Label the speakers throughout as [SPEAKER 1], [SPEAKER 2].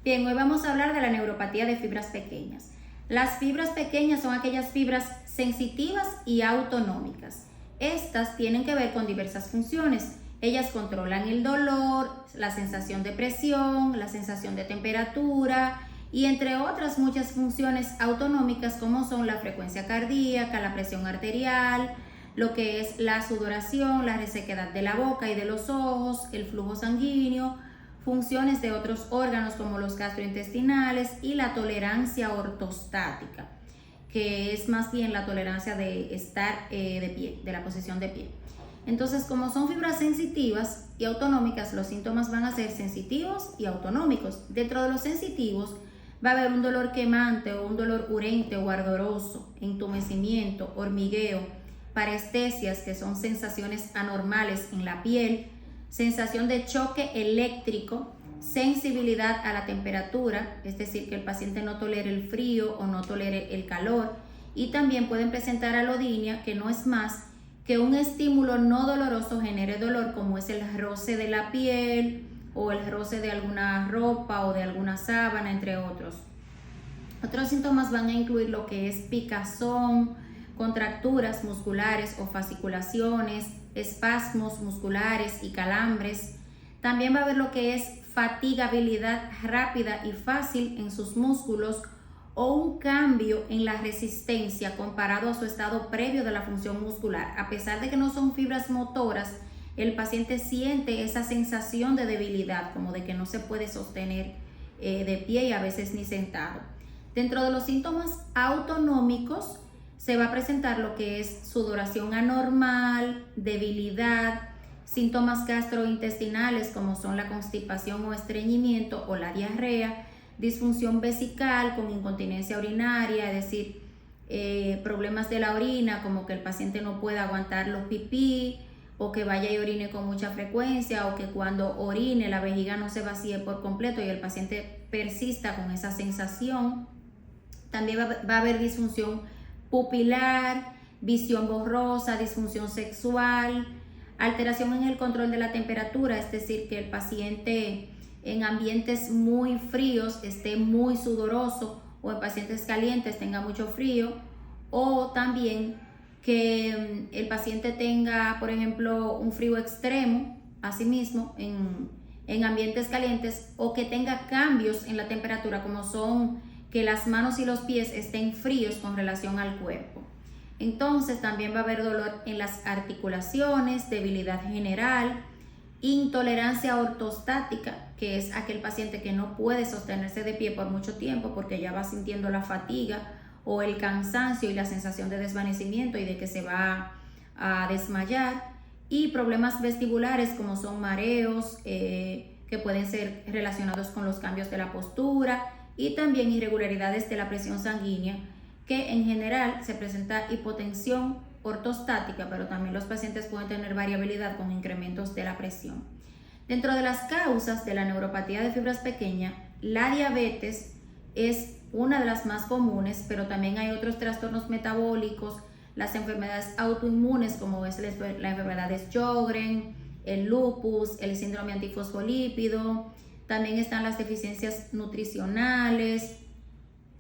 [SPEAKER 1] Bien, hoy vamos a hablar de la neuropatía de fibras pequeñas. Las fibras pequeñas son aquellas fibras sensitivas y autonómicas. Estas tienen que ver con diversas funciones. Ellas controlan el dolor, la sensación de presión, la sensación de temperatura y entre otras muchas funciones autonómicas como son la frecuencia cardíaca, la presión arterial, lo que es la sudoración, la resequedad de la boca y de los ojos, el flujo sanguíneo, funciones de otros órganos como los gastrointestinales y la tolerancia ortostática, que es más bien la tolerancia de estar de pie, de la posición de pie. Entonces, como son fibras sensitivas y autonómicas, los síntomas van a ser sensitivos y autonómicos. Dentro de los sensitivos va a haber un dolor quemante o un dolor urente o ardoroso, entumecimiento, hormigueo, parestesias, que son sensaciones anormales en la piel, sensación de choque eléctrico, sensibilidad a la temperatura, es decir, que el paciente no tolere el frío o no tolere el calor, y también pueden presentar alodinia, que no es más que un estímulo no doloroso genere dolor, como es el roce de la piel o el roce de alguna ropa o de alguna sábana, entre otros. Otros síntomas van a incluir lo que es picazón, contracturas musculares o fasciculaciones, espasmos musculares y calambres. También va a haber lo que es fatigabilidad rápida y fácil en sus músculos o un cambio en la resistencia comparado a su estado previo de la función muscular. A pesar de que no son fibras motoras, el paciente siente esa sensación de debilidad, como de que no se puede sostener de pie y a veces ni sentado. Dentro de los síntomas autonómicos se va a presentar lo que es sudoración anormal, debilidad, síntomas gastrointestinales como son la constipación o estreñimiento o la diarrea, disfunción vesical con incontinencia urinaria, es decir, problemas de la orina como que el paciente no pueda aguantar los pipí o que vaya y orine con mucha frecuencia o que cuando orine la vejiga no se vacíe por completo y el paciente persista con esa sensación. También va a haber disfunción pupilar, visión borrosa, disfunción sexual, alteración en el control de la temperatura, es decir, que el paciente en ambientes muy fríos esté muy sudoroso o en pacientes calientes tenga mucho frío, o también que el paciente tenga, por ejemplo, un frío extremo, asimismo, en ambientes calientes, o que tenga cambios en la temperatura como son que las manos y los pies estén fríos con relación al cuerpo. Entonces también va a haber dolor en las articulaciones, debilidad general, intolerancia ortostática, que es aquel paciente que no puede sostenerse de pie por mucho tiempo porque ya va sintiendo la fatiga o el cansancio y la sensación de desvanecimiento y de que se va a desmayar, y problemas vestibulares como son mareos que pueden ser relacionados con los cambios de la postura, y también irregularidades de la presión sanguínea, que en general se presenta hipotensión ortostática, pero también los pacientes pueden tener variabilidad con incrementos de la presión. Dentro de las causas de la neuropatía de fibras pequeñas, la diabetes es una de las más comunes, pero también hay otros trastornos metabólicos, las enfermedades autoinmunes como es la enfermedad de Sjögren, el lupus, el síndrome antifosfolípido. También están las deficiencias nutricionales,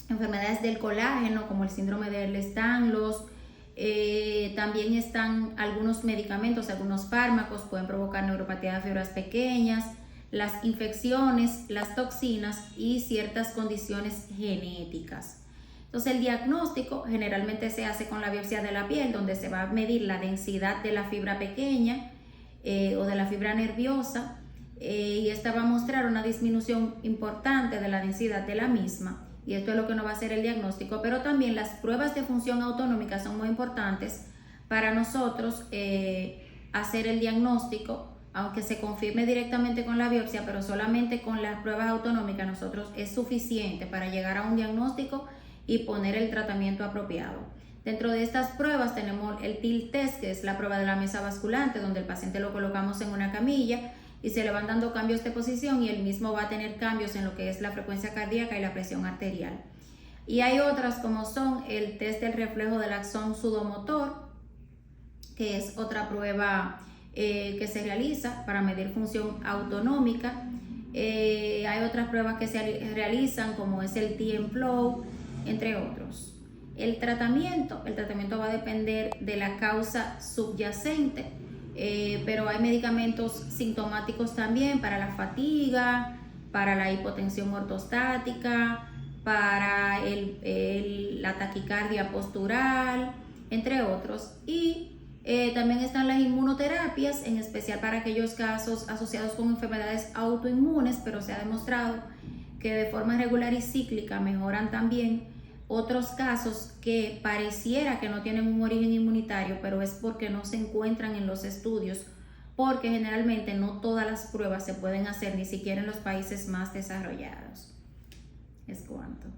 [SPEAKER 1] enfermedades del colágeno como el síndrome de Ehlers-Danlos. También están algunos medicamentos, algunos fármacos pueden provocar neuropatía de fibras pequeñas, las infecciones, las toxinas y ciertas condiciones genéticas. Entonces el diagnóstico generalmente se hace con la biopsia de la piel, donde se va a medir la densidad de la fibra pequeña o de la fibra nerviosa, y esta va a mostrar una disminución importante de la densidad de la misma, y esto es lo que nos va a hacer el diagnóstico. Pero también las pruebas de función autonómica son muy importantes para nosotros hacer el diagnóstico, aunque se confirme directamente con la biopsia, pero solamente con las pruebas autonómicas nosotros es suficiente para llegar a un diagnóstico y poner el tratamiento apropiado. Dentro de estas pruebas tenemos el TIL test, que es la prueba de la mesa basculante, donde el paciente lo colocamos en una camilla y se le van dando cambios de posición y él mismo va a tener cambios en lo que es la frecuencia cardíaca y la presión arterial. Y hay otras como son el test del reflejo del axón sudomotor, que es otra prueba que se realiza para medir función autonómica. Hay otras pruebas que se realizan como es el TM-Flow, entre otros. El tratamiento va a depender de la causa subyacente, pero hay medicamentos sintomáticos también para la fatiga, para la hipotensión ortostática, para la taquicardia postural, entre otros. Y también están las inmunoterapias, en especial para aquellos casos asociados con enfermedades autoinmunes, pero se ha demostrado que de forma regular y cíclica mejoran también otros casos que pareciera que no tienen un origen inmunitario, pero es porque no se encuentran en los estudios, porque generalmente no todas las pruebas se pueden hacer ni siquiera en los países más desarrollados. Es cuanto.